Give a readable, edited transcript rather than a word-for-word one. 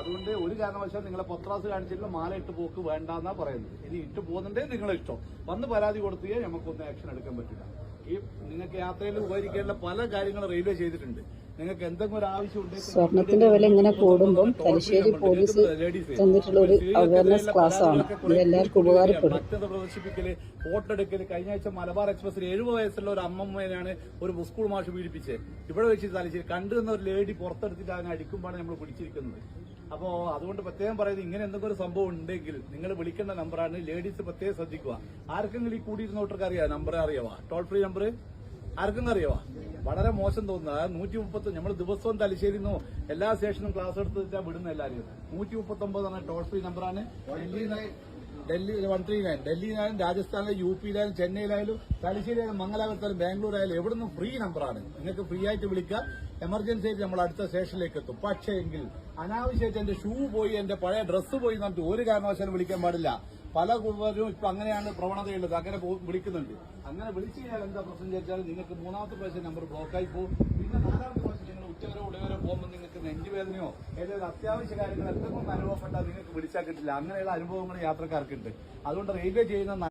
അതുകൊണ്ട് ഒരു കാരണവശാൽ നിങ്ങളെ പത്രാസ് കാണിച്ചിട്ടുള്ള മാല ഇട്ട് പോക്ക് വേണ്ടെന്നാ പറയുന്നത്. ഇനി ഇട്ട് പോകുന്നുണ്ടേ നിങ്ങളെ ഇഷ്ടം. വന്ന് പരാതി കൊടുത്തേ നമുക്കൊന്നും ആക്ഷൻ എടുക്കാൻ പറ്റില്ല. ഈ നിങ്ങൾക്ക് യാത്രയിൽ ഉപകരിക്കാനുള്ള പല കാര്യങ്ങളും റെയിൽവേ ചെയ്തിട്ടുണ്ട്. നിങ്ങൾക്ക് എന്തെങ്കിലും ഒരു ആവശ്യം ഉണ്ടെങ്കിൽ സ്വർണത്തിന്റെ വില ഇങ്ങനെ കൂടുമ്പോൾ തലശ്ശേരി പോലീസ് തന്നിട്ടുള്ള ഒരു അവയർനെസ് ക്ലാസ് ആണ്. ഇത് എല്ലാവർക്കും ഉപകാരപ്പെടും. മറ്റത് പ്രദർശിപ്പിക്കല്, ഫോട്ടോ എടുക്കല്. കഴിഞ്ഞ ആഴ്ച മലബാർ എക്സ്പ്രസിൽ 70 വയസ്സുള്ള ഒരു അമ്മമ്മേനാണ് ഒരു സ്കൂൾ മാഷ് പീഡിപ്പിച്ചത്. ഇവിടെ വെച്ച് തലശ്ശേരി കണ്ടുവന്ന ഒരു ലേഡി പുറത്തെടുത്തിട്ട് അതിനെ അടിക്കുമ്പോഴാണ് നമ്മൾ പിടിച്ചിരിക്കുന്നത്. അപ്പോ അതുകൊണ്ട് പ്രത്യേകം പറയുന്നത്, ഇങ്ങനെ എന്തെങ്കിലും ഒരു സംഭവം ഉണ്ടെങ്കിൽ നിങ്ങൾ വിളിക്കേണ്ട നമ്പറാണ്. ലേഡീസ് പ്രത്യേകം ശ്രദ്ധിക്കുക. ആർക്കെങ്കിലും ഈ കൂടിയിരുന്നോട്ടർക്ക് അറിയാം, നമ്പർ അറിയാവാ, ടോൾ ഫ്രീ നമ്പർ ആർക്കും അറിയാവാ. വളരെ മോശം തോന്നുന്നത് 130. നമ്മൾ ദിവസവും തലശ്ശേരിന്നോ എല്ലാ സ്റ്റേഷനും ക്ലാസ് എടുത്തിട്ടാ വിടുന്ന എല്ലാവരും. 139 എന്ന ടോൾ ഫ്രീ നമ്പറാണ്. ഡൽഹി 139, ഡൽഹിയിലായാലും രാജസ്ഥാനിലും യു പിയിലായാലും ചെന്നൈയിലായാലും തലശ്ശേരിയായാലും മംഗലാപുരത്തായാലും ബാംഗ്ലൂരായാലും എവിടുന്നും ഫ്രീ നമ്പറാണ്. നിങ്ങൾക്ക് ഫ്രീ ആയിട്ട് വിളിക്കുക. എമർജൻസി ആയിട്ട് നമ്മൾ അടുത്ത സ്റ്റേഷനിലേക്ക് എത്തും. പക്ഷേ എങ്കിൽ അനാവശ്യമായിട്ട് എന്റെ ഷൂ പോയി, എന്റെ പഴയ ഡ്രസ്സ് പോയി എന്നിട്ട് ഒരു കാരണവശാലും വിളിക്കാൻ പാടില്ല. പല കുടുംബരും ഇപ്പൊ അങ്ങനെയാണ് പ്രവണതയുള്ളത്. അങ്ങനെ വിളിക്കുന്നുണ്ട്. അങ്ങനെ വിളിച്ചു കഴിഞ്ഞാൽ എന്താ പ്രശ്നം ചോദിച്ചാൽ നിങ്ങൾക്ക് 3ാമത്തെ പ്രാവശ്യം നമ്പർ ബ്ലോക്കായി പോകും. പിന്നെ 4ാമത്തെ പ്രാവശ്യം നിങ്ങൾ ഉച്ചവരെ ഉടവരെ പോകുമ്പോൾ നിങ്ങൾക്ക് നെഞ്ചുവേദനയോ ഏതെങ്കിലും അത്യാവശ്യ കാര്യങ്ങൾ എന്തെങ്കിലും അനുഭവപ്പെട്ടാൽ നിങ്ങൾക്ക് വിളിച്ചാൽ കിട്ടില്ല. അങ്ങനെയുള്ള അനുഭവങ്ങൾ യാത്രക്കാർക്കുണ്ട്. അതുകൊണ്ട് റെയിൽവേ ചെയ്യുന്ന